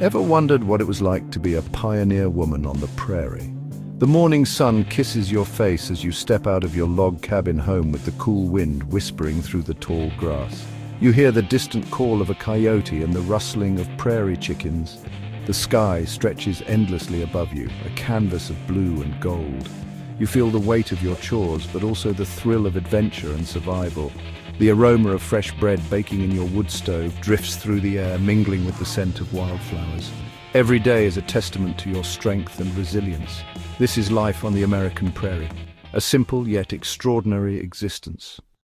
Ever wondered what it was like to be a pioneer woman on the prairie? The morning sun kisses your face as you step out of your log cabin home with the cool wind whispering through the tall grass. You hear the distant call of a coyote and the rustling of prairie chickens. The sky stretches endlessly above you, a canvas of blue and gold. You feel the weight of your chores, but also the thrill of adventure and survival. The aroma of fresh bread baking in your wood stove drifts through the air, mingling with the scent of wildflowers. Every day is a testament to your strength and resilience. This is life on the American prairie, a simple yet extraordinary existence.